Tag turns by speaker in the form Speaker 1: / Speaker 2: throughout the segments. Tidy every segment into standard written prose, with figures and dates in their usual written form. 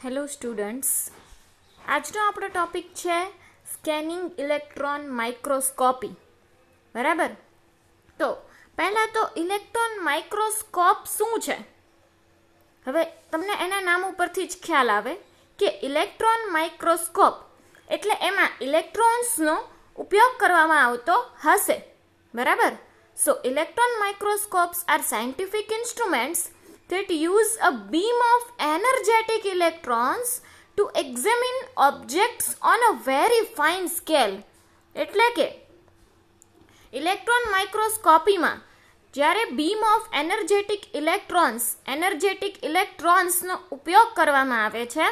Speaker 1: Hello students, આજનો આપણો topic છે સ્કેનિંગ ઇલેક્ટ્રોન માઇક્રોસ્કોપી. બરાબર? તો પહેલાં તો ઇલેક્ટ્રોન માઇક્રોસ્કોપ શું છે? હવે તમને એના નામ ઉપરથી જ ખ્યાલ આવે કે ઇલેક્ટ્રોન માઇક્રોસ્કોપ એટલે એમાં ઇલેક્ટ્રોન્સનો ઉપયોગ કરવામાં આવતો હશે. બરાબર? So electron microscopes are scientific instruments that use a beam of energetic electrons to examine objects on a very fine scale. એટલે કે ઇલેક્ટ્રોન માઇક્રોસ્કોપીમાં જ્યારે બીમ ઓફ એનર્જેટિક ઇલેક્ટ્રોન્સનો ઉપયોગ કરવામાં આવે છે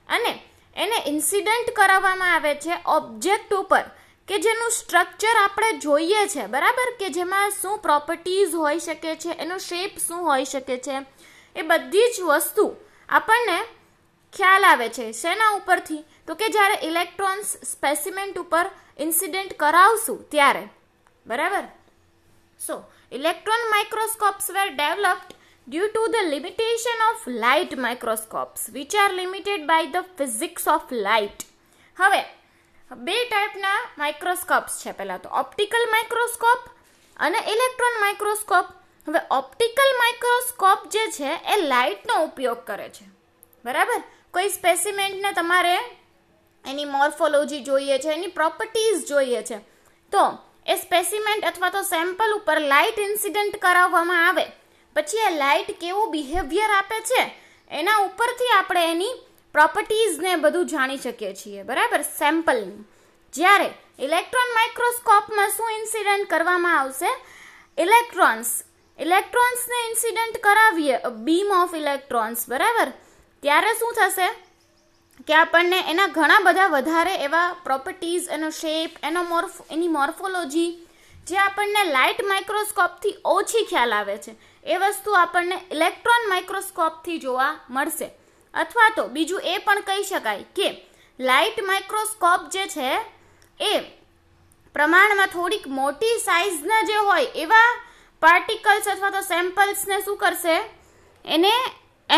Speaker 1: અને એને ઇન્સિડન્ટ કરાવવામાં આવે છે ઓબ્જેક્ટ ઉપર કે જેનું સ્ટ્રક્ચર આપણે જોઈએ છે. બરાબર? કે જેમાં શું પ્રોપર્ટીઝ હોઈ શકે છે, એનો શેપ શું હોઈ શકે છે, એ બધી જ વસ્તુ આપણને ખ્યાલ આવે છે. શેના ઉપરથી? તો કે જ્યારે ઇલેક્ટ્રોન્સ સ્પેસિમેન્ટ ઉપર ઇન્સિડન્ટ કરાવશું ત્યારે. બરાબર? So electron microscopes were developed due to the limitation of light microscopes which are limited by the physics of light. હવે બે ટાઈપના માઇક્રોસ્કોપ્સ છે. પહેલા તો ઓપ્ટિકલ માઇક્રોસ્કોપ અને ઇલેક્ટ્રોન માઇક્રોસ્કોપ. હવે ઓપ્ટિકલ માઇક્રોસ્કોપ જે છે એ લાઇટનો ઉપયોગ કરે છે. બરાબર? કોઈ સ્પેસિમેન્ટને તમારે એની મોર્ફોલોજી જોઈએ છે, એની પ્રોપર્ટીઝ જોઈએ છે, તો એ સ્પેસિમેન્ટ અથવા તો સેમ્પલ ઉપર લાઇટ ઇન્સિડન્ટ કરાવવામાં આવે પછી એ લાઇટ કેવું બિહેવિયર આપે છે એના ઉપરથી આપણે એની પ્રોપર્ટીઝને બધું જાણી શકીએ છીએ. બરાબર? સેમ્પલની. જ્યારે ઇલેક્ટ્રોન માઇક્રોસ્કોપમાં શું ઇન્સિડન્ટ કરવામાં આવશે? ઇલેક્ટ્રોન્સને ઇન્સિડન્ટ કરાવીએ, બીમ ઓફ ઇલેક્ટ્રોન્સ. બરાબર? ત્યારે શું થશે કે આપણને એના ઘણા બધા વધારે એવા પ્રોપર્ટીઝ, એનો શેપ, એની મોર્ફોલોજી જે આપણને લાઇટ માઇક્રોસ્કોપથી ઓછી ખ્યાલ આવે છે એ વસ્તુ આપણને ઇલેક્ટ્રોન માઇક્રોસ્કોપથી જોવા મળશે. અથવા તો બીજું એ પણ કહી શકાય કે લાઇટ માઇક્રોસ્કોપ જે છે એ પ્રમાણમાં થોડીક મોટી સાઇઝના જે હોય એવા પાર્ટિકલ્સ અથવા તો સેમ્પલ્સને શું કરશે? એને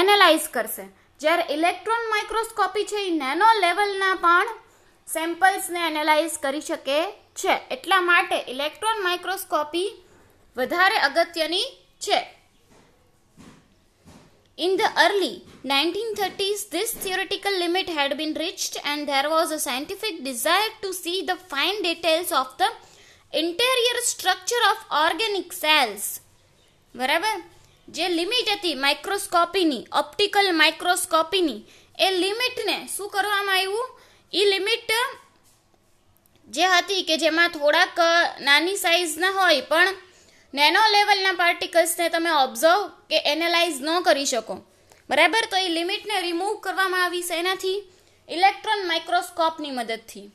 Speaker 1: એનાલાઇઝ કરશે. જ્યારે ઇલેક્ટ્રોન માઇક્રોસ્કોપી છે એ નેનો લેવલના પણ સેમ્પલ્સને એનાલાઇઝ કરી શકે છે. એટલા માટે ઇલેક્ટ્રોન માઇક્રોસ્કોપી વધારે અગત્યની છે. In the early 1930s, this theoretical limit had been reached and there was a scientific desire to see the fine details of the interior structure of organic cells. બરાબર? જે લિમિટ હતી માઇક્રોસ્કોપીની, optical માઇક્રોસ્કોપીની, એ લિમિટને શું કરવામાં આવ્યું? એ limit જે હતી કે જેમાં થોડાક નાની સાઇઝના હોય પણ નેનો લેવલના પાર્ટિકલ્સને તમે ઓબ્ઝર્વ કે એનાલાઇઝ ન કરી શકો. બરાબર? તો એ લિમિટને રિમૂવ કરવામાં આવી છે એનાથી ઇલેક્ટ્રોન માઇક્રોસ્કોપની મદદથી.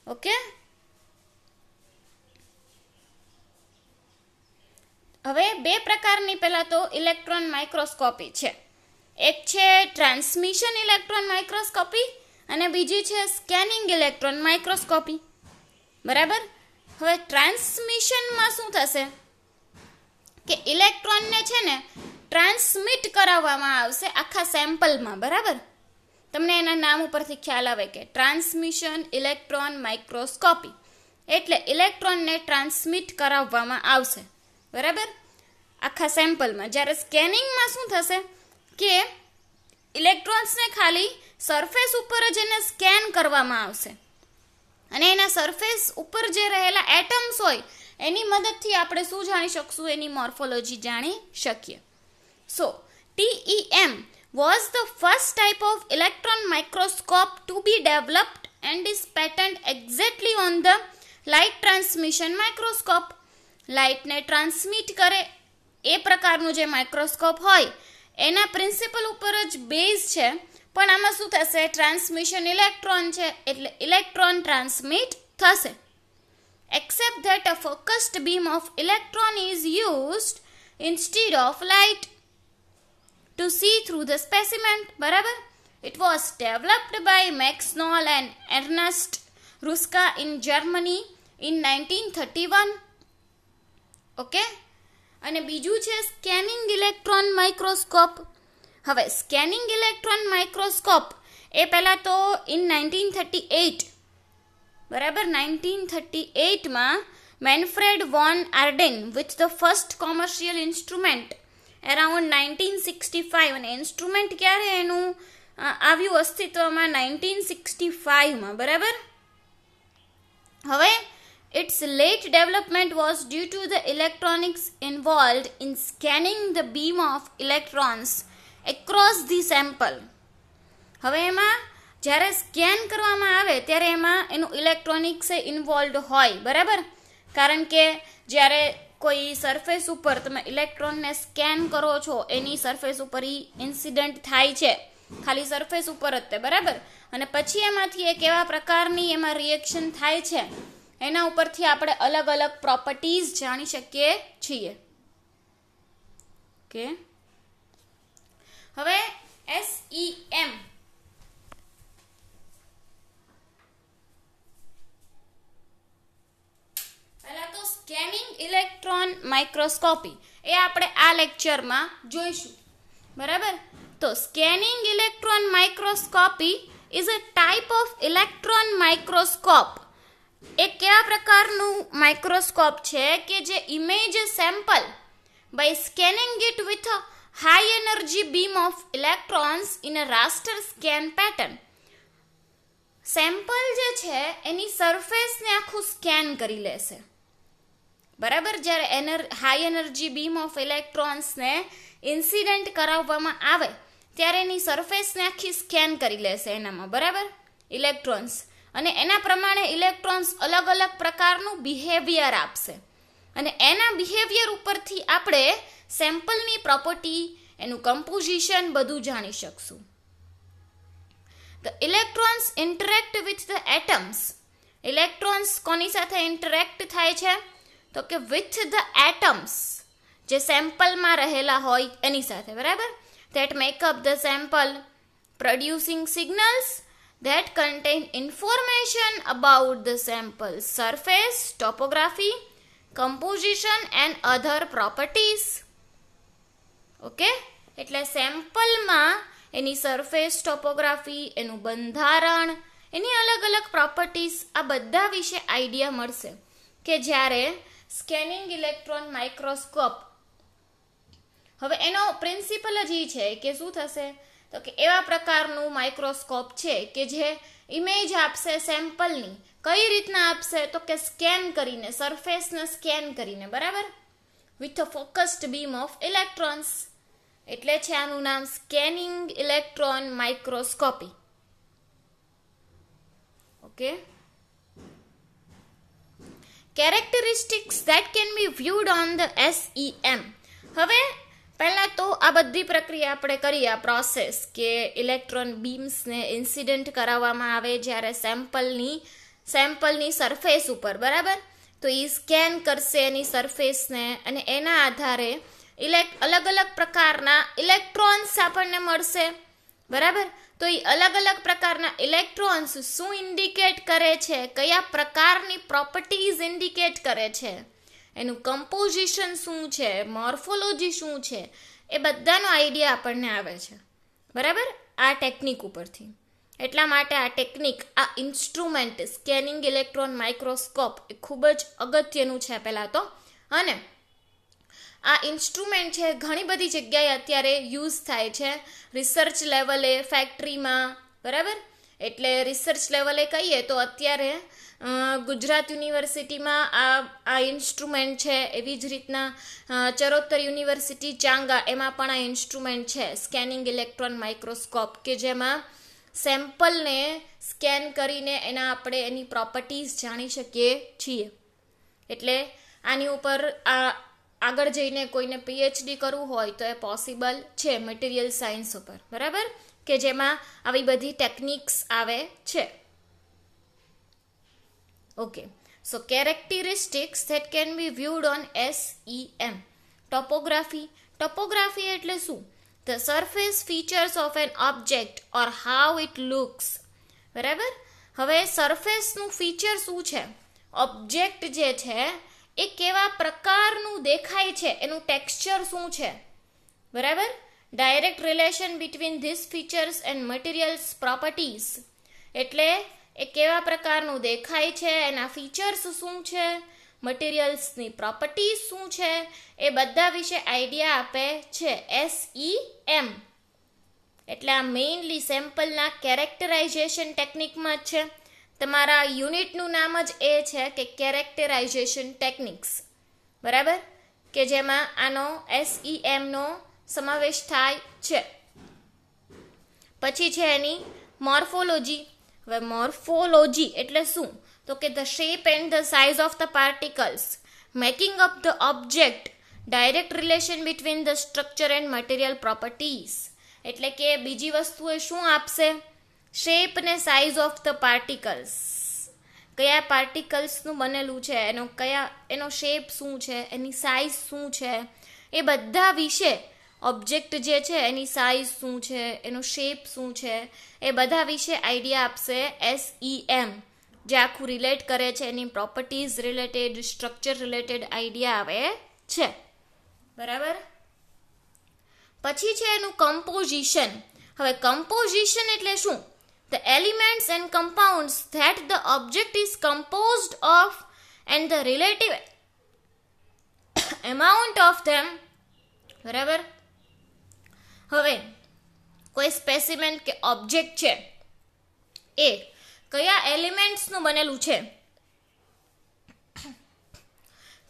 Speaker 1: ઓકે? હવે બે પ્રકારની પહેલાં તો ઇલેક્ટ્રોન માઇક્રોસ્કોપી છે. એક છે ટ્રાન્સમિશન ઇલેક્ટ્રોન માઇક્રોસ્કોપી અને બીજી છે સ્કેનિંગ ઇલેક્ટ્રોન માઇક્રોસ્કોપી. બરાબર? હવે ટ્રાન્સમિશનમાં શું થશે કે ઇલેક્ટ્રોનને છે ને ટ્રાન્સમિટ કરાવવામાં આવશે આખા સેમ્પલમાં. બરાબર? તમને એના નામ ઉપરથી ખ્યાલ આવે કે ટ્રાન્સમિશન ઇલેક્ટ્રોન માઇક્રોસ્કોપી એટલે ઇલેક્ટ્રોનને ટ્રાન્સમિટ કરાવવામાં આવશે. બરાબર? આખા સેમ્પલમાં. જ્યારે સ્કેનિંગમાં શું થશે કે ઇલેક્ટ્રોન્સને ખાલી સરફેસ ઉપર જ એને સ્કેન કરવામાં આવશે અને એના સરફેસ ઉપર જે રહેલા એટમ્સ હોય એની મદદથી આપણે શું જાણી શકશું? એની મોર્ફોલોજી જાણી શકીએ. સો TEM was the first type of electron microscope to be developed and is patent exactly on the light transmission microscope. લાઇટને ટ્રાન્સમિટ કરે એ પ્રકારનું જે માઇક્રોસ્કોપ હોય એના પ્રિન્સિપલ ઉપર જ બેઝ છે. પણ આમાં શું થશે? ટ્રાન્સમિશન ઇલેક્ટ્રોન છે એટલે ઇલેક્ટ્રોન ટ્રાન્સમિટ થશે. Except that a focused beam of electron is used instead of light to see through the specimen. બરાબર? It was developed by Max Knoll and Ernst Ruska in Germany in 1931. Okay? અને બીજું છે scanning electron microscope. હવે scanning electron microscope એ પહેલા તો in 1938, બરાબર, 1938માં Manfred von Ardenne with the first commercial instrument around 1965, અને ઇન્સ્ટ્રુમેન્ટ ક્યારે એનું આવ્યું અસ્તિત્વમાં 1965માં, બરાબર. હવે its late development was due to the electronics involved in scanning the beam of electrons across the sample. હવે એમાં જ્યારે સ્કેન કરવામાં આવે ત્યારે એમાં એનું ઇલેક્ટ્રોનિક્સ ઇન્વોલ્વડ હોય, બરાબર, કારણ કે જ્યારે કોઈ સરફેસ ઉપર તમે ઇલેક્ટ્રોનને સ્કેન કરો છો, એની સરફેસ ઉપર ઇન્સિડન્ટ થાય છે, ખાલી સરફેસ ઉપર જ તે, બરાબર, અને પછી એમાંથી એક એવા પ્રકારની એમાં રિએક્શન થાય છે, એના ઉપરથી આપણે અલગ અલગ પ્રોપર્ટીઝ જાણી શકીએ છીએ. ઓકે, હવે SEM પહેલા તો સ્કેનિંગ ઇલેક્ટ્રોન માઇક્રોસ્કોપી એ આપણે આ લેક્ચરમાં જોઈશું, બરાબર. તો scanning electron microscopy is a type of electron microscope. એક કેવા પ્રકારનું માઇક્રોસ્કોપ છે કે જે image sample by scanning it with a high energy beam of electrons in a raster scan pattern. Sample જે છે એની સરફેસને આખું સ્કેન કરી લેશે, બરાબર. જ્યારે હાઈ એનર્જી બીમ ઓફ ઇલેક્ટ્રોન્સને ઇન્સિડન્ટ કરાવવામાં આવે ત્યારે એની સરફેસને આખી સ્કેન કરી લેશે એનામાં, બરાબર, ઇલેક્ટ્રોન્સ, અને એના પ્રમાણે ઇલેક્ટ્રોન્સ અલગ અલગ પ્રકારનું બિહેવિયર આપશે, અને એના બિહેવિયર ઉપરથી આપણે સેમ્પલની પ્રોપર્ટી, એનું કમ્પોઝિશન બધું જાણી શકશું. The electrons interact with the atoms. Electrons કોની સાથે ઇન્ટરેક્ટ થાય છે? તો કે વિથ ધ એટમ્સ, જે સેમ્પલમાં રહેલા હોય એની સાથે, બરાબર. That make up the sample, producing signals that contain information about the sample surface, topography, composition and other properties. Okay, એટલે સેમ્પલમાં એની સરફેસ, ટોપોગ્રાફી, એનું બંધારણ, એની અલગ અલગ પ્રોપર્ટીઝ, આ બધા વિશે આઈડિયા મળશે કે જ્યારે સ્કેનિંગ ઇલેક્ટ્રોન માઇક્રોસ્કોપ. હવે એનો પ્રિન્સિપલ જ એ છે કે શું થશે, તો કે એવા પ્રકારનું માઇક્રોસ્કોપ છે કે જે ઇમેજ આપશે સેમ્પલની. કઈ રીતના આપશે? તો કે સ્કેન કરીને, સરફેસને સ્કેન કરીને, બરાબર, with a focused beam of electrons. એટલે છે આનું નામ scanning electron microscopy. Okay, characteristics that can be viewed on the SEM. હવે પહેલા તો આ બધી પ્રક્રિયા આપણે કરીએ, આ પ્રોસેસ કે ઇલેક્ટ્રોન બીમ્સને ઇન્સિડન્ટ કરાવવામાં આવે જ્યારે સેમ્પલની સરફેસ ઉપર, બરાબર. તો એ સ્કેન કરશે એની સરફેસને, અને એના આધારે અલગ અલગ પ્રકારના ઇલેક્ટ્રોન્સ આપણને મળશે, બરાબર. તો એ અલગ અલગ પ્રકારના ઇલેક્ટ્રોન્સ શું ઇન્ડિકેટ કરે છે, કયા પ્રકારની પ્રોપર્ટીઝ ઇન્ડિકેટ કરે છે, એનું કમ્પોઝિશન શું છે, મોર્ફોલોજી શું છે, એ બધાનો આઈડિયા આપણને આવે છે, બરાબર, આ ટેકનિક ઉપરથી. એટલા માટે આ ટેકનિક, આ ઇન્સ્ટ્રુમેન્ટ સ્કેનિંગ ઇલેક્ટ્રોન માઇક્રોસ્કોપ એ ખૂબ જ અગત્યનું છે પહેલાં તો. અને આ ઇન્સ્ટ્રુમેન્ટ છે ઘણી બધી જગ્યાએ અત્યારે યુઝ થાય છે, રિસર્ચ લેવલે, ફેક્ટરીમાં, બરાબર. એટલે રિસર્ચ લેવલે કહીએ તો અત્યારે ગુજરાત યુનિવર્સિટીમાં આ ઇન્સ્ટ્રુમેન્ટ છે, એવી જ રીતના ચરોતર યુનિવર્સિટી ચાંગા, એમાં પણ આ ઇન્સ્ટ્રુમેન્ટ છે સ્કેનિંગ ઇલેક્ટ્રોન માઇક્રોસ્કોપ, કે જેમાં સેમ્પલને સ્કેન કરીને આપણે એની પ્રોપર્ટીઝ જાણી શકીએ છીએ. એટલે આની ઉપર આગળ જઈને કોઈને PhD કરવું હોય તો એ પોસિબલ છે મટીરિયલ સાયન્સ ઉપર, બરાબર, કે જેમાં આવી બધી ટેકનિક્સ આવે છે. Okay, so characteristics that can be viewed on SEM. Topography એટલે શું? The surface features of an object or how it looks, બરાબર. હવે સરફેસનું ફીચર શું છે? ઓબ્જેક્ટ જે છે એ કેવા પ્રકારનું દેખાય છે, એનું ટેક્સચર શું છે, બરાબર. Direct relation between this features and materials properties, એટલે એ કેવા પ્રકારનું દેખાય છે, એના ફીચર્સ શું છે, મટીરિયલ્સની પ્રોપર્ટીઝ શું છે, એ બધા વિશે આઈડિયા આપે છે. SEM એટલે આ મેઇનલી સેમ્પલના કેરેક્ટરાઇઝેશન ટેકનિકમાં જ છે. તમારા યુનિટનું નામ જ એ છે કે કેરેક્ટરાઇઝેશન ટેકનિક્સ, બરાબર, કે જેમાં આનો SEM નો સમાવેશ થાય છે. પછી છે એની મોર્ફોલોજી. હવે મોર્ફોલોજી એટલે શું? તો કે the shape and the size of the particles making up the object, direct relation between the structure and material properties, એટલે કે બીજી વસ્તુ એ શું આપશે? શેપ ને સાઇઝ ઓફ ધ પાર્ટિકલ્સ, કયા પાર્ટિકલ્સનું બનેલું છે, એનો શેપ શું છે, એની સાઇઝ શું છે, એ બધા વિશે, ઓબ્જેક્ટ જે છે એની સાઇઝ શું છે, એનો શેપ શું છે, એ બધા વિશે આઈડિયા આપશે SEM, જે આખું રિલેટ કરે છે, એની properties related, structure related idea આવે છે, બરાબર. પછી છે એનું કમ્પોઝિશન. હવે કમ્પોઝિશન એટલે શું? The elements and compounds that the object is composed of and the relative amount of them, બરાબર. હવે કોઈ સ્પેસિમેન કે ઓબ્જેક્ટ છે એ કયા એલિમેન્ટ્સનું બનેલું છે,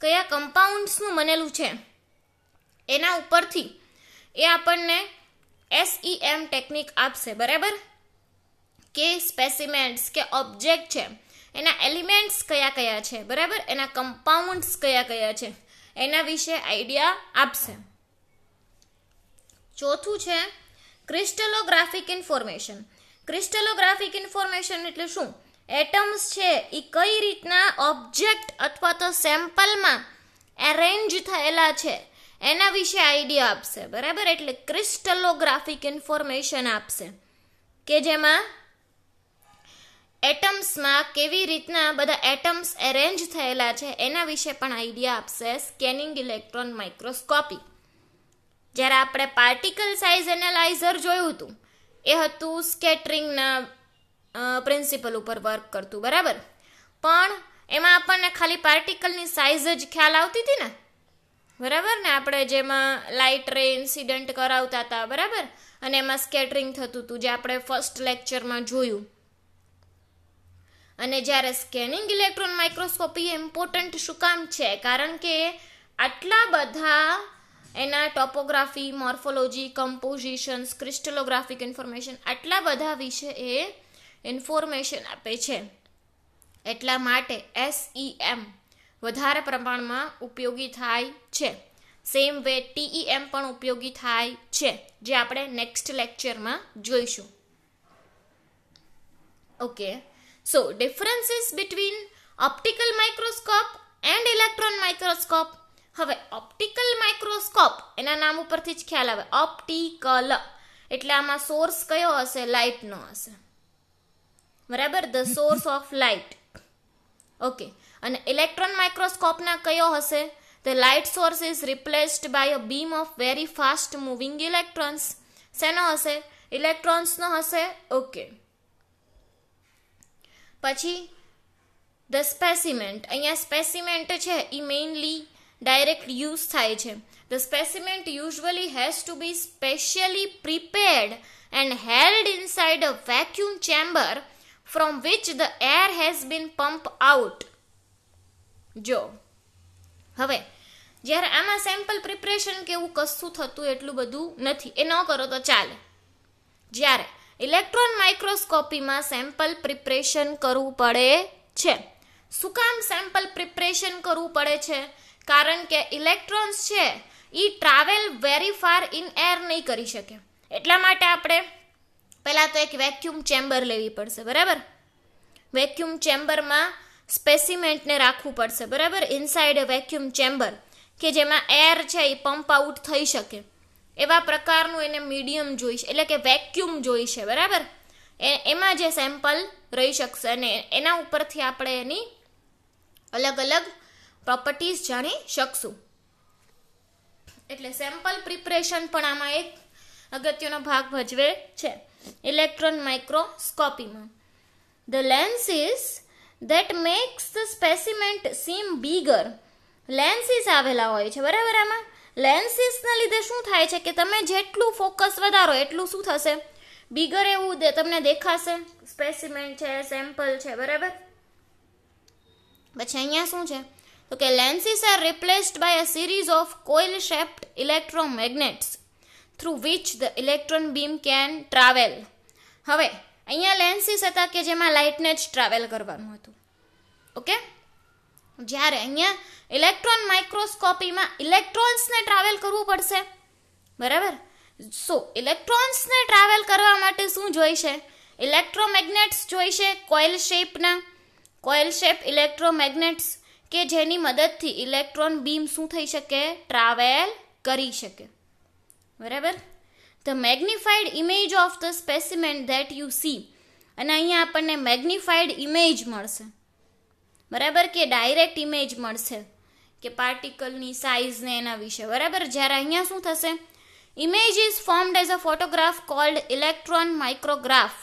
Speaker 1: કયા કમ્પાઉન્ડ્સનું બનેલું છે, એના ઉપરથી એ આપણને SEM ટેકનિક આપશે, બરાબર, કે સ્પેસિમેન્ટ્સ કે ઓબ્જેક્ટ છે એના એલિમેન્ટ્સ કયા કયા છે, બરાબર, એના કમ્પાઉન્ડ્સ કયા કયા છે, એના વિશે આઈડિયા આપશે. ચોથું છે ક્રિસ્ટલોગ્રાફિક ઇન્ફોર્મેશન. ક્રિસ્ટલોગ્રાફિક ઇન્ફોર્મેશન એટલે શું? એટમ્સ છે એ કઈ રીતના ઓબ્જેક્ટ અથવા તો સેમ્પલમાં એરેન્જ થયેલા છે એના વિશે આઈડિયા આપશે, બરાબર. એટલે ક્રિસ્ટલોગ્રાફિક ઇન્ફોર્મેશન આપશે કે જેમાં એટમ્સમાં કેવી રીતના બધા એટમ્સ એરેન્જ થયેલા છે એના વિશે પણ આઈડિયા આપશે સ્કેનિંગ ઇલેક્ટ્રોન માઇક્રોસ્કોપી. જ્યારે આપણે પાર્ટિકલ સાઇઝ એનાલાઇઝર જોયું હતું એ હતું સ્કેટરિંગના પ્રિન્સિપલ ઉપર વર્ક કરતું, બરાબર, પણ એમાં આપણને ખાલી પાર્ટિકલની સાઇઝ જ ખ્યાલ આવતી હતી ને, બરાબર ને, આપણે જેમાં લાઇટ રે ઇન્સિડન્ટ કરાવતા હતા, બરાબર, અને એમાં સ્કેટરિંગ થતું હતું, જે આપણે ફર્સ્ટ લેક્ચરમાં જોયું. અને જ્યારે સ્કેનિંગ ઇલેક્ટ્રોન માઇક્રોસ્કોપી ઇમ્પોર્ટન્ટ શું કામ છે? કારણ કે આટલા બધા એના ટોપોગ્રાફી, મોર્ફોલોજી, કમ્પોઝિશન્સ, ક્રિસ્ટલોગ્રાફિક ઇન્ફોર્મેશન, આટલા બધા વિશે એ ઇન્ફોર્મેશન આપે છે. એટલા માટે SEM વધારે પ્રમાણમાં ઉપયોગી થાય છે. સેમ વે TEM પણ ઉપયોગી થાય છે, જે આપણે નેક્સ્ટ લેક્ચરમાં જોઈશું. Okay, so differences between optical microscope and electron microscope. હવે ઓપ્ટિકલ માઇક્રોસ્કોપ એના નામ ઉપરથી જ ખ્યાલ આવે, ઓપ્ટિકલ એટલે આમાં સોર્સ કયો હશે? લાઇટનો હશે, બરાબર, the source of light. Okay, અને ઇલેક્ટ્રોન માઇક્રોસ્કોપના કયો હશે? The light source is replaced by a beam of very fast moving electrons. શેનો હશે? ઇલેક્ટ્રોન્સનો હશે. ઓકે, પછી ધ સ્પેસિમેન્ટ. અહીંયા સ્પેસિમેન્ટ છે એ મેઇનલી ડાયરેક્ટ યુઝ થાય છે. The specimen usually has to be specially prepared and held inside a vacuum chamber from which the air has been pumped out. જો હવે જ્યારે આમાં સેમ્પલ પ્રિપરેશન કે એવું કશું થતું એટલું બધું નથી, એ ન કરો તો ચાલે. જ્યારે ઇલેક્ટ્રોન માઇક્રોસ્કોપીમાં સેમ્પલ પ્રિપરેશન કરવું પડે છે. શું કામ સેમ્પલ પ્રિપરેશન કરવું પડે છે? કારણ કે ઇલેક્ટ્રોન્સ છે એ travel very far in air નહીં કરી શકે. એટલા માટે આપણે પહેલાં તો એક વેક્યુમ ચેમ્બર લેવી પડશે, બરાબર. વેક્યુમ ચેમ્બરમાં સ્પેસિમેન્ટને રાખવું પડશે, બરાબર, ઇનસાઇડ અ વેક્યુમ ચેમ્બર, કે જેમાં એર છે એ પંપ આઉટ થઈ શકે એવા પ્રકારનું એને મીડિયમ જોઈશે, એટલે કે વેક્યુમ જોઈશે, બરાબર. એમાં જે સેમ્પલ રહી શકશે અને એના ઉપરથી આપણે એની અલગ અલગ પ્રોપર્ટીઝ જાણી શકશું. એટલે સેમ્પલ પ્રિપરેશન પણ આમાં એક અગત્યનો ભાગ ભજવે છે ઇલેક્ટ્રોન માઇક્રોસ્કોપીમાં. The lenses that makes the specimen seem bigger. Lenses આવેલા હોય છે, બરાબર. આમાં લેન્સીસના લીધે શું થાય છે કે તમે જેટલું ફોકસ વધારો એટલું શું થશે, બિગર એવું તમને દેખાશે. સ્પેસિમેન છે, સેમ્પલ છે, બરાબર. પછી અહીંયા શું છે તો કે lenses are replaced by a series of coil shaped electromagnets through which the electron beam can travel. હવે અહીંયા લેન્સીસ હતા કે જેમાં લાઇટને જ ટ્રાવેલ કરવાનું હતું. ઓકે, જ્યારે અહીંયા ઇલેક્ટ્રોન માઇક્રોસ્કોપીમાં ઇલેક્ટ્રોન્સને ટ્રાવેલ કરવું પડશે, બરાબર. સો ઇલેક્ટ્રોન્સને ટ્રાવેલ કરવા માટે શું જોઈશે, ઇલેક્ટ્રોમેગ્નેટ્સ જોઈશે, કોઇલ શેપ ઇલેક્ટ્રોમેગ્નેટ્સ કે જેની મદદથી ઇલેક્ટ્રોન બીમ શું થઈ શકે, ટ્રાવેલ કરી શકે, બરાબર. The magnified image of the specimen that you see, અને અહીંયા આપણને મેગ્નિફાઈડ ઇમેજ મળશે, બરાબર, કે ડાયરેક્ટ ઇમેજ મળશે કે પાર્ટિકલની સાઇઝ ને એના વિશે, બરાબર. જ્યારે અહીંયા શું થશે, image is formed as a photograph called electron micrograph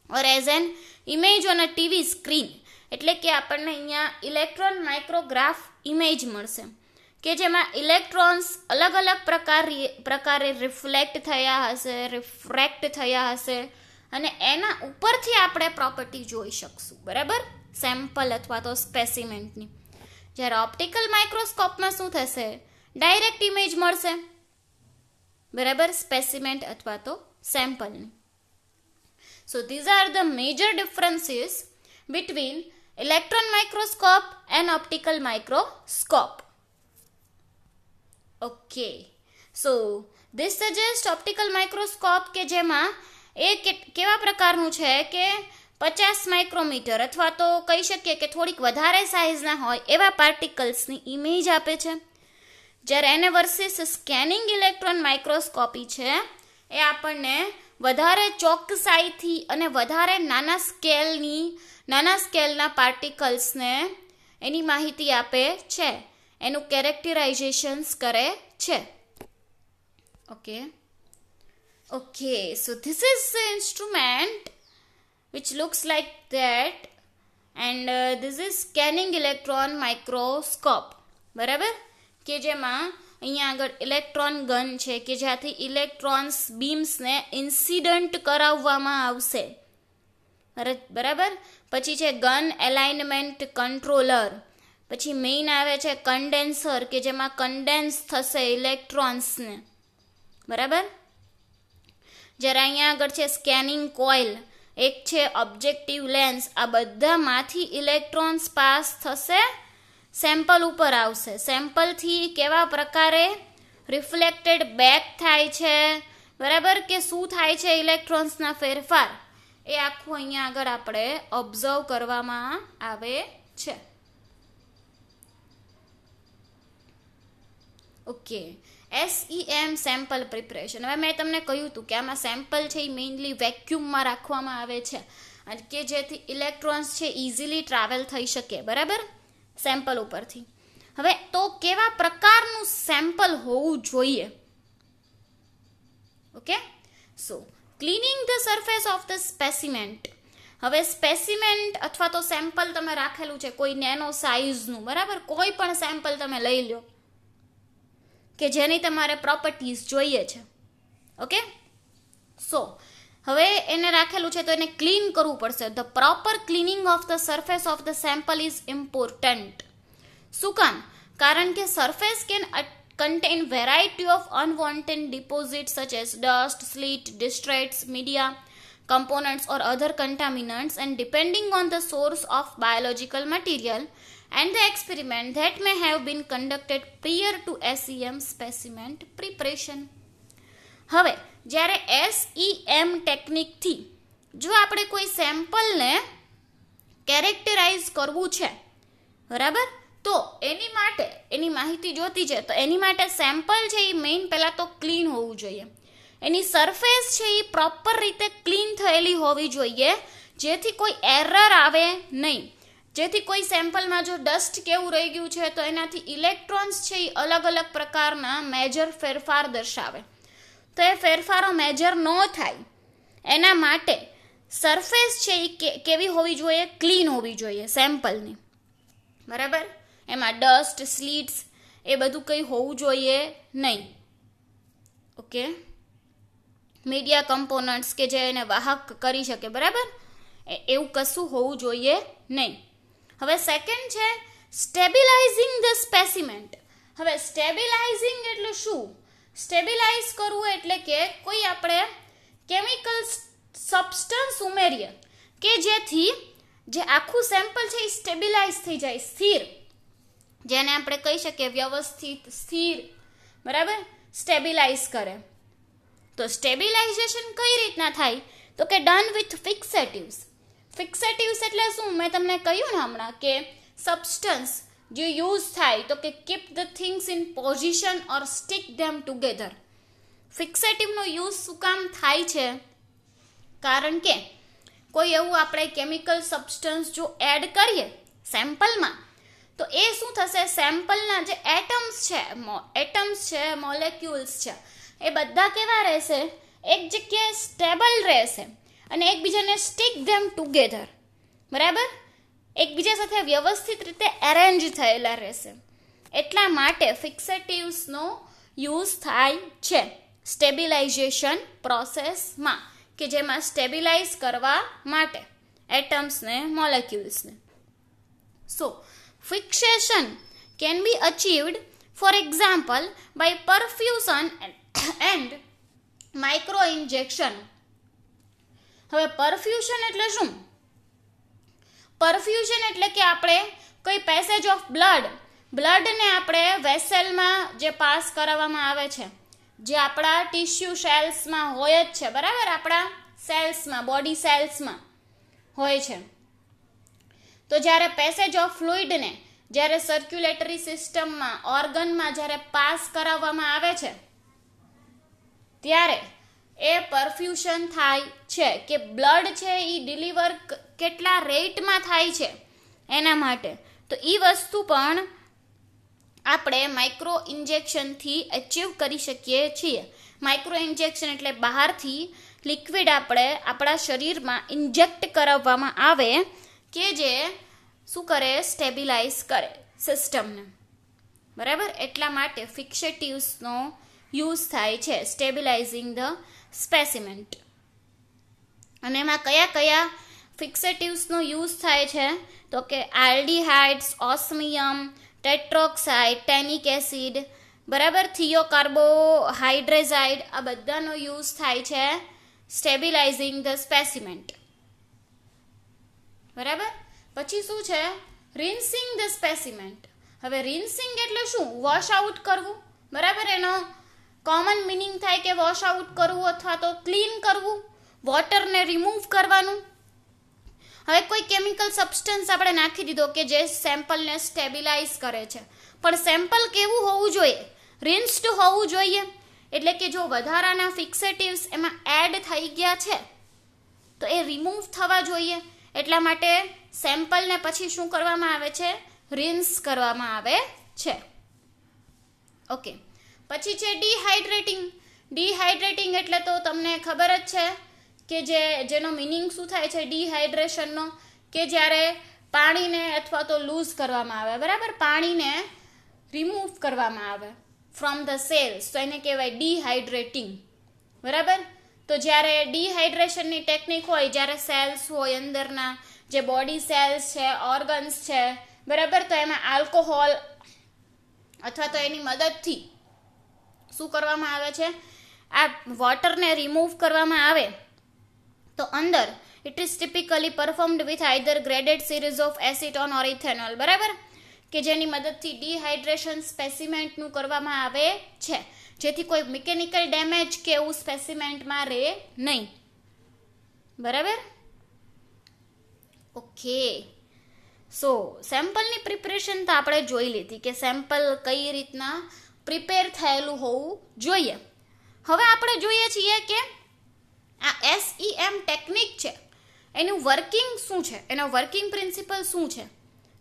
Speaker 1: or as an image on a TV screen. એટલે કે આપણને અહીંયા ઇલેક્ટ્રોન માઇક્રોગ્રાફ ઇમેજ મળશે કે જેમાં ઇલેક્ટ્રોન્સ અલગ અલગ પ્રકારે રિફ્લેક્ટ થયા હશે, રિફ્રેક્ટ થયા હશે, અને એના ઉપરથી આપણે પ્રોપર્ટી જોઈ શકશું, બરાબર, સેમ્પલ અથવા તો સ્પેસિમેન્ટની. જ્યારે ઓપ્ટિકલ માઇક્રોસ્કોપમાં શું થશે, ડાયરેક્ટ ઇમેજ મળશે, બરાબર, સ્પેસિમેન્ટ અથવા તો સેમ્પલની. So these are the major differences between electron microscope and optical microscope. Okay, so this suggest optical microscope કે જેમાં એ કેવા પ્રકારનું છે કે 50 માઇક્રોમીટર અથવા તો કહી શકીએ કે થોડીક વધારે સાઇઝના હોય એવા પાર્ટિકલ્સની ઇમેજ આપે છે. જ્યારે એને વર્સિસ સ્કેનિંગ ઇલેક્ટ્રોન માઇક્રોસ્કોપી છે એ આપણને વધારે ચોકસાઈથી અને વધારે નાના સ્કેલના પાર્ટિકલ્સને એની માહિતી આપે છે, એનું કેરેક્ટરાઇઝેશન્સ કરે છે. Okay, so this is the instrument which looks like that, and this is scanning electron microscope, બરાબર, કે જેમાં અહીંયા આગળ ઇલેક્ટ્રોન ગન છે કે જ્યાંથી ઇલેક્ટ્રોન્સ બીમ્સને ઇન્સિડન્ટ કરાવવામાં આવશે, બરાબર. પછી છે ગન એલાઇનમેન્ટ કંટ્રોલર. પછી મેઇન આવે છે કન્ડેન્સર કે જેમાં કન્ડેન્સ થશે ઇલેક્ટ્રોન્સને, બરાબર. જ્યારે અહીંયા આગળ છે સ્કેનિંગ કોઇલ, એક છે ઓબ્જેક્ટિવ લેન્સ. આ બધામાંથી ઇલેક્ટ્રોન્સ પાસ થશે, સેમ્પલ ઉપર આવશે. સેમ્પલથી કેવા પ્રકારે રિફ્લેક્ટેડ બેક થાય છે, બરાબર, કે શું થાય છે ઇલેક્ટ્રોન્સના ફેરફાર, એ આખું અહીંયા આગળ આપણે ઓબ્ઝર્વ કરવામાં આવે છે. Okay, SEM sample preparation. હવે મેં તમને કહ્યું હતું કે આમાં સેમ્પલ છે એ મેઇનલી વેક્યુમમાં રાખવામાં આવે છે કે જેથી ઇલેક્ટ્રોન્સ છે ઇઝીલી ટ્રાવેલ થઈ શકે, બરાબર, સેમ્પલ ઉપરથી. હવે તો કેવા પ્રકારનું સેમ્પલ હોવું જોઈએ? Okay, so cleaning the surface of the specimen. હવે સ્પેસિમેન્ટ અથવા તો સેમ્પલ તમે રાખેલું છે કોઈ નેનો સાઇઝનું, બરાબર, કોઈ પણ સેમ્પલ તમે લઈ લો કે જેની તમારે પ્રોપર્ટીઝ જોઈએ છે. ઓકે, સો હવે એને રાખેલું છે તો એને ક્લીન કરવું પડશે. The proper cleaning of the surface of the sample is important. શું કામ? કારણ કે surface can contain variety of unwanted deposits such as dust, sleet, distracts, media, components or other contaminants, and depending on the source of biological material and the experiment that may have been conducted prior to SEM specimen preparation. હવે જ્યારે SEM ટેકનિકથી જો આપણે કોઈ સેમ્પલને characterise કરવું છે, બરાબર, તો એની માટે એની માહિતી જોતી છે, તો એની માટે સેમ્પલ છે એ મેઇન પહેલાં તો ક્લીન હોવું જોઈએ. એની સરફેસ છે એ પ્રોપર રીતે ક્લીન થયેલી હોવી જોઈએ જેથી કોઈ એરર આવે નહીં. જેથી કોઈ સેમ્પલમાં જો ડસ્ટ કેવું રહી ગયું છે તો એનાથી ઇલેક્ટ્રોન્સ છે એ અલગ અલગ પ્રકારના મેજર ફેરફાર દર્શાવે. તો એ ફેરફારો મેજર ન થાય એના માટે સરફેસ છે એ કેવી હોવી જોઈએ? ક્લીન હોવી જોઈએ સેમ્પલની, બરાબર? એમાં ડસ્ટ, સ્લીટ્સ એ બધું કંઈ હોવું જોઈએ નહીં. ઓકે, મીડિયા કમ્પોનન્ટ્સ કે જે એને વાહક કરી શકે, બરાબર, એવું કશું હોવું જોઈએ નહીં. હવે સેકન્ડ છે સ્ટેબિલાઇઝિંગ ધ સ્પેસિમેન્ટ. હવે સ્ટેબિલાઇઝિંગ એટલે શું? સ્ટેબિલાઇઝ કરવું એટલે કે કોઈ આપણે કેમિકલ સબસ્ટન્સ ઉમેરીએ કે જેથી જે આખું સેમ્પલ છે એ સ્ટેબિલાઇઝ થઈ જાય, સ્થિર, જેને આપણે કહી શકીએ વ્યવસ્થિત, સ્થિર, બરાબર, સ્ટેબિલાઇઝ કરે. તો સ્ટેબિલાઇઝેશન કઈ રીતના થાય? તો કે ડન વિથ ફિક્સેટિવ્સ. ફિક્સેટિવ્સ એટલે શું? મેં તમને કહ્યું ને હમણાં કે સબસ્ટન્સ જે યુઝ થાય તો કે keep the things in position or stick them together. ફિક્સેટિવનો યુઝ શું કામ થાય છે? કારણ કે કોઈ એવું આપણે કેમિકલ સબસ્ટન્સ જો એડ કરીએ સેમ્પલમાં તો એ શું થશે? સેમ્પલના જે એટમ્સ છે, મોલેક્યુલ્સ છે, એ બધા કેવા રહેશે? એક જગ્યાએ સ્ટેબલ રહેશે અને એકબીજાને સ્ટિક ધેમ ટુગેધર, બરાબર, એકબીજા સાથે વ્યવસ્થિત રીતે એરેન્જ થયેલા રહેશે. એટલા માટે ફિક્સેટિવ્સનો યુઝ થાય છે સ્ટેબિલાઇઝેશન પ્રોસેસમાં, કે જેમાં સ્ટેબિલાઇઝ કરવા માટે એટમ્સને, મોલેક્યુલ્સને. So fixation can be achieved for example by perfusion and micro injection. હવે પરફ્યુઝન એટલે શું? પરફ્યુઝન એટલે કે આપણે કોઈ પેસેજ ઓફ બ્લડને આપણે વેસલમાં જે પાસ કરાવવામાં આવે છે, જે આપણા ટિશ્યુ સેલ્સમાં હોય જ છે, બરાબર, આપણા સેલ્સમાં, બોડી સેલ્સમાં હોય છે. તો જ્યારે પેસેજ ઓફ ફ્લુઇડને જ્યારે સર્ક્યુલેટરી સિસ્ટમમાં, ઓર્ગનમાં જ્યારે પાસ કરાવવામાં આવે છે ત્યારે એ પરફ્યુઝન થાય છે. કે બ્લડ છે એ ડિલિવર કેટલા રેટમાં થાય છે એના માટે. તો એ વસ્તુ પણ આપણે માઇક્રો ઇન્જેક્શનથી અચીવ કરી શકીએ છીએ. માઇક્રો ઇન્જેક્શન એટલે બહારથી લિક્વિડ આપણે આપણા શરીરમાં ઇન્જેક્ટ કરાવવામાં આવે કે જે શું કરે? સ્ટેબિલાઇઝ કરે સિસ્ટમને, બરાબર. એટલા માટે ફિક્સેટિવ્સનો યુઝ થાય છે સ્ટેબિલાઇઝિંગ ધ સ્પેસિમેન્ટ. અને એમાં કયા કયા ફિક્સેટિવ્સનો યુઝ થાય છે? તો કે આલ્ડીહાઇડ્સ, ઓસ્મિયમ, ટેટ્રોક્સાઇડ, ટેનિક એસિડ, બરાબર, થિયોકાર્બોહાઇડ્રેઝાઇડ, આ બધાનો યુઝ થાય છે સ્ટેબિલાઇઝિંગ ધ સ્પેસિમેન્ટ, બરાબર. પછી શું છે? રિન્સિંગ ધ સ્પેસિમેન્ટ. હવે રિન્સિંગ એટલે શું? વોશ આઉટ કરવું, બરાબર. એનો કોમન મિનિંગ થાય કે વોશ આઉટ કરવું અથવા તો ક્લીન કરવું, વોટરને રિમૂવ કરવાનું. હવે કોઈ કેમિકલ સબસ્ટન્સ આપણે નાખી દીધો કે જે સેમ્પલને સ્ટેબિલાઇઝ કરે છે, પણ સેમ્પલ કેવું હોવું જોઈએ? રિન્સ્ડ હોવું જોઈએ. એટલે કે જો વધારાના ફિક્સેટિવ્સ એમાં એડ થઈ ગયા છે તો એ રિમૂવ થવા જોઈએ. એટલા માટે સેમ્પલને પછી શું કરવામાં આવે છે? રિન્સ કરવામાં આવે છે. ઓકે, પછી છે ડિહાઇડ્રેટિંગ. ડિહાઇડ્રેટિંગ એટલે તો તમને ખબર જ છે કે જેનો મિનિંગ શું થાય છે ડિહાઇડ્રેશનનો? કે જ્યારે પાણીને અથવા તો લૂઝ કરવામાં આવે, બરાબર, પાણીને રિમૂવ કરવામાં આવે ફ્રોમ ધ સેલ્સ, તો એને કહેવાય ડિહાઇડ્રેટિંગ, બરાબર. તો જ્યારે ડિહાઇડ્રેશનની ટેકનિક હોય, જ્યારે સેલ્સ હોય અંદરના, જે બોડી સેલ્સ છે, ઓર્ગન્સ છે, બરાબર, તો એમાં આલ્કોહોલ અથવા તો એની મદદથી શું કરવામાં આવે છે? આ વોટરને રિમૂવ કરવામાં આવે તો અંદર it is typically performed with either graded series of acetone or ethanol, બરાબર, કે જેની મદદથી ડિહાઇડ્રેશન સ્પેસિમેન્ટનું કરવામાં આવે છે, જેથી કોઈ મિકેનિકલ ડેમેજ કે એવું સ્પેસિમેન્ટમાં રહે નહીં, બરાબર. ઓકે, સો સેમ્પલની પ્રિપરેશન તો આપણે જોઈ લીધી કે સેમ્પલ કઈ રીતના પ્રિપેર થયેલું હોવું જોઈએ. હવે આપણે જોઈએ છીએ કે આ SEM ટેકનિક છે એનું વર્કિંગ શું છે, એનો વર્કિંગ પ્રિન્સિપલ શું છે,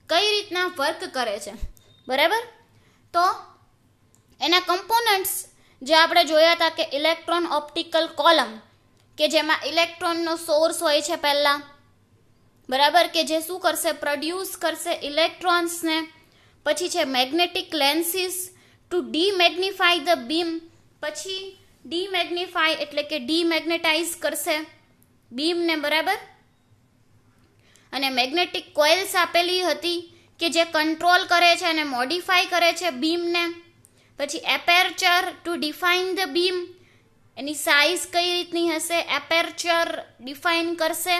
Speaker 1: કઈ રીતના વર્ક કરે છે, બરાબર. તો એના કમ્પોનન્ટ્સ જે આપણે જોયા હતા કે ઇલેક્ટ્રોન ઓપ્ટિકલ કોલમ, કે જેમાં ઇલેક્ટ્રોનનો સોર્સ હોય છે પહેલા, બરાબર, કે જે શું કરશે, પ્રોડ્યુસ કરશે ઇલેક્ટ્રોન્સને. પછી છે magnetic lenses to demagnify the beam, પછી ડીમેગ્નિફાય એટલે કે ડીમેગ્નેટાઇઝ કરશે બીમને, બરાબર. અને મેગ્નેટિક કોઇલ્સ આપેલી હતી કે જે કંટ્રોલ કરે છે અને મોડિફાઈ કરે છે બીમને. પછી aperture to define the beam, એની સાઇઝ કઈ રીતની હશે, એપેરચર ડિફાઇન કરશે.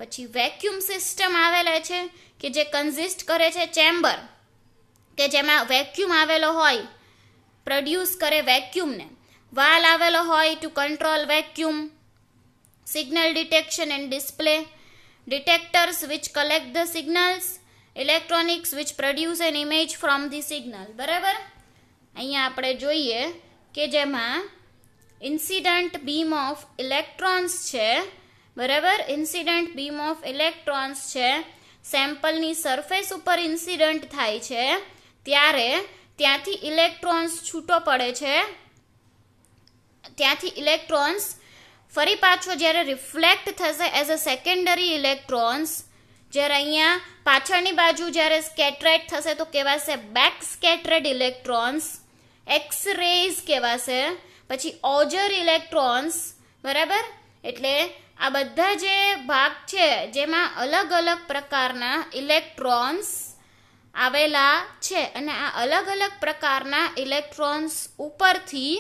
Speaker 1: પછી વેક્યુમ સિસ્ટમ આવેલા છે કે જે કન્ઝિસ્ટ કરે છે ચેમ્બર, કે જેમાં વેક્યુમ આવેલો હોય, પ્રોડ્યુસ કરે વેક્યુમને. વાલ આવેલો હોય two control vacuum. Signal detection and display, detectors which collect the signals, electronics which produce an image from the signal, બરાબર. અહીંયા આપણે જોઈએ કે જેમાં ઇન્સિડન્ટ બીમ ઓફ ઇલેક્ટ્રોન્સ છે, બરાબર, ઇન્સિડન્ટ બીમ ઓફ ઇલેક્ટ્રોન્સ છે, સેમ્પલની સરફેસ ઉપર ઇન્સિડન્ટ થાય છે ત્યારે ત્યાંથી ઇલેક્ટ્રોન્સ છૂટો પડે છે, ત્યાંથી ઇલેક્ટ્રોન્સ ફરી પાછો જ્યારે રિફ્લેક્ટ થશે એઝ અ સેકન્ડરી ઇલેક્ટ્રોન્સ, જ્યારે અહીંયા પાછળની બાજુ જ્યારે સ્કેટરેડ થશે તો કહેવાશે બેક સ્કેટરેડ ઇલેક્ટ્રોન્સ, એક્સ રેઝ કહેવાશે. પછી ઓજર ઇલેક્ટ્રોન્સ, બરાબર. એટલે આ બધા જે ભાગ છે જેમાં અલગ અલગ પ્રકારના ઇલેક્ટ્રોન્સ આવેલા છે, અને આ અલગ અલગ પ્રકારના ઇલેક્ટ્રોન્સ ઉપરથી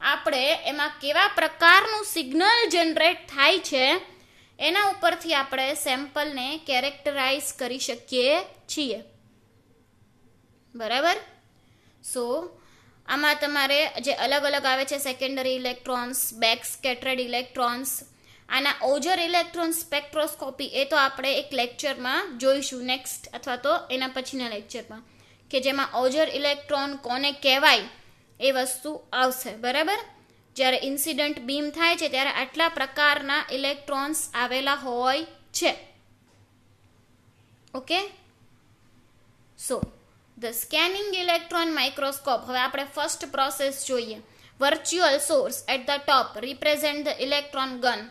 Speaker 1: આપણે એમાં કેવા પ્રકારનું સિગ્નલ જનરેટ થાય છે એના ઉપરથી આપણે સેમ્પલને કેરેક્ટરાઇઝ કરી શકીએ છીએ, બરાબર. સો આમાં તમારે જે અલગ અલગ આવે છે સેકન્ડરી ઇલેક્ટ્રોન્સ, બેક સ્કેટરેડ ઇલેક્ટ્રોન્સ, આના ઓજર ઇલેક્ટ્રોન સ્પેક્ટ્રોસ્કોપી, એ તો આપણે એક લેક્ચરમાં જોઈશું નેક્સ્ટ અથવા તો એના પછીના લેક્ચરમાં, કે જેમાં ઓજર ઇલેક્ટ્રોન કોને કહેવાય એ વસ્તુ આવશે, બરાબર. જ્યારે ઇન્સિડન્ટ બીમ થાય છે ત્યારે આટલા પ્રકારના ઇલેક્ટ્રોન્સ આવેલા હોય છે. Okay, so the scanning electron microscope. હવે આપણે ફર્સ્ટ પ્રોસેસ જોઈએ. Virtual source at the top represent the electron gun,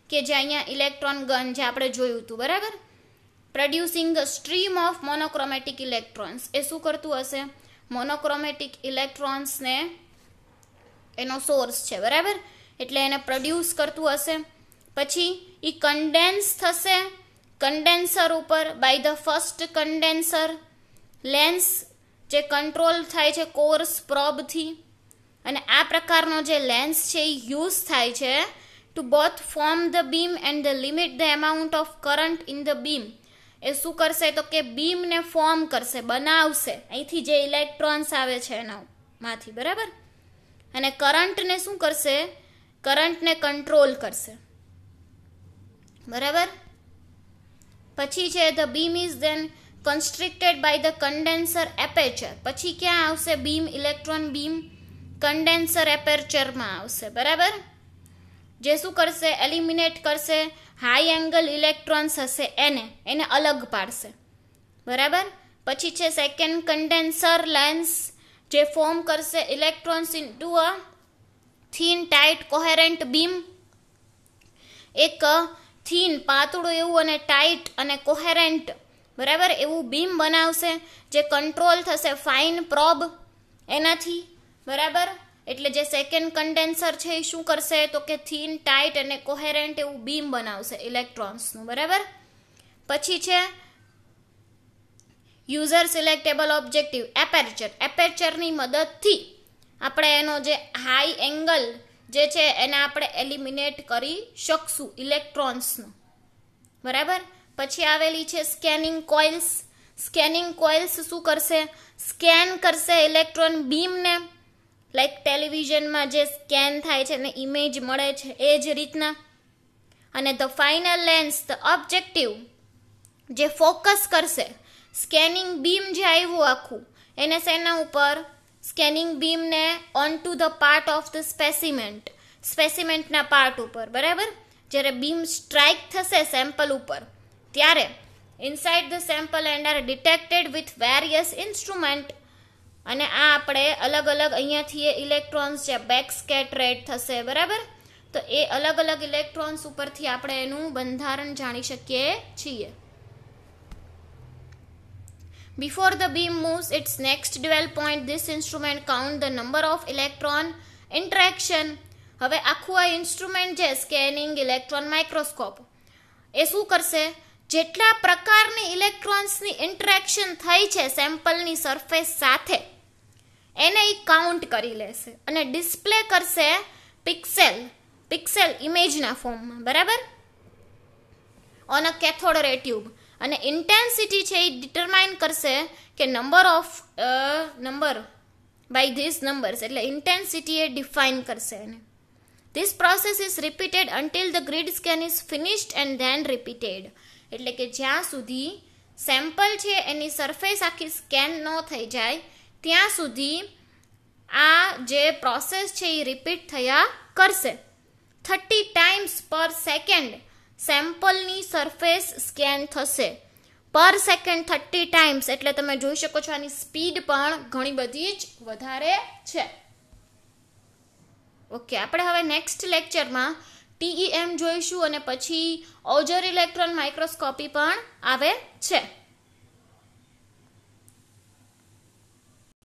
Speaker 1: કે જે અહીંયા ઇલેક્ટ્રોન ગન જે આપણે જોયું હતું, બરાબર. Producing a stream of monochromatic electrons, એ શું કરતું હશે, મોનોક્રોમેટિક ઇલેક્ટ્રોન્સને એનો સોર્સ છે, બરાબર, એટલે એને પ્રોડ્યુસ કરતું હશે. પછી એ કન્ડેન્સ થશે કન્ડેન્સર ઉપર by the first condenser lens, જે કંટ્રોલ થાય છે કોર્સ પ્રોબથી. અને આ પ્રકારનો જે લેન્સ છે એ યુઝ થાય છે to both form the beam and the limit the amount of current in the beam. એ શું કરશે તો કે બીમને ફોર્મ કરશે, બનાવશે, અહીંથી જે ઇલેક્ટ્રોન્સ આવે છે એનામાંથી, બરાબર. અને કરંટને શું કરશે, કરંટને કંટ્રોલ કરશે, બરાબર. પછી છે the beam is then constricted by the condenser aperture. પછી ક્યાં આવશે બીમ, ઇલેક્ટ્રોન બીમ કન્ડેન્સર એપેચરમાં આવશે, બરાબર. જે શું કરશે, એલિમિનેટ કરશે હાઈ એંગલ ઇલેક્ટ્રોન્સ હશે એને અલગ પાડશે, બરાબર. પછી છે સેકન્ડ કન્ડેન્સર લેન્સ, જે ફોર્મ કરશે electrons into a thin tight coherent beam. એક થીન પાતળું એવું અને ટાઇટ અને કોહેરન્ટ, બરાબર, એવું બીમ બનાવશે જે કંટ્રોલ થશે ફાઇન પ્રોબ એનાથી, બરાબર. એટલે જે સેકન્ડ કન્ડેન્સર છે એ શું કરશે તો કે થીન ટાઇટ અને કોહેરન્ટ એવું બીમ બનાવશે ઇલેક્ટ્રોન્સનું, બરાબર. પછી છે યુઝર સિલેક્ટેબલ ઓબ્જેક્ટિવ એપેરચર. એપેરચરની મદદથી આપણે એનો જે હાઈ એંગલ જે છે એને આપણે એલિમિનેટ કરી શકશું ઇલેક્ટ્રોન્સનો, બરાબર. પછી આવેલી છે સ્કેનિંગ કોઇલ્સ. સ્કેનિંગ કોઇલ્સ શું કરશે, સ્કેન કરશે ઇલેક્ટ્રોન બીમને, લાઈક ટેલિવિઝનમાં જે સ્કેન થાય છે ને ઇમેજ મળે છે એ જ રીતના. અને the final lens the objective, જે ફોકસ કરશે સ્કેનિંગ બીમ જે આવ્યું આખું એને શેના ઉપર, સ્કેનિંગ બીમને on to the part of the સ્પેસિમેન્ટના પાર્ટ ઉપર, બરાબર. જ્યારે બીમ સ્ટ્રાઇક થશે સેમ્પલ ઉપર ત્યારે inside the sample and are detected with various instrument અને આ આપણે અલગ અલગ અહીંયાથી ઇલેક્ટ્રોન્સ જે બેક સ્કેટરેડ થશે, બરાબર. તો એ અલગ અલગ ઇલેક્ટ્રોન્સ ઉપરથી આપણે એનું બંધારણ જાણી શકીએ છીએ. Before the beam moves its next dwell point, this instrument count the number of electron interaction. હવે આખું આ ઇન્સ્ટ્રુમેન્ટ છે સ્કેનિંગ ઇલેક્ટ્રોન માઇક્રોસ્કોપ, એ શું કરશે? જેટલા પ્રકારની ઇલેક્ટ્રોન્સની ઇન્ટરેક્શન થઈ છે સેમ્પલની સરફેસ સાથે એને ઈ કાઉન્ટ કરી લેશે અને ડિસ્પ્લે કરશે પિક્સેલ ઇમેજના ફોર્મમાં, બરાબર, ઓન અ કેથોડ રે ટ્યુબ. અને ઇન્ટેન્સિટી છે એ ડિટરમાઇન કરશે કે નંબર બાય ધીસ નંબર્સ, એટલે ઇન્ટેન્સિટી એ ડિફાઇન કરશે એને. This process is repeated until the grid scan is finished and then repeated. એટલે કે જ્યાં સુધી સેમ્પલ છે એની સરફેસ આખી સ્કેન ન થઈ જાય ત્યાં સુધી આ જે પ્રોસેસ છે એ રિપીટ થયા કરશે. 30 times પર સેકન્ડ સેમ્પલની સરફેસ સ્કેન થશે. પર સેકન્ડ 30 times, એટલે તમે જોઈ શકો છો આની સ્પીડ પણ ઘણી બધી જ વધારે છે. ઓકે, આપણે હવે નેક્સ્ટ લેક્ચરમાં TEM જોઈશું અને પછી ઓઝર ઇલેક્ટ્રોન માઇક્રોસ્કોપી પણ આવે છે.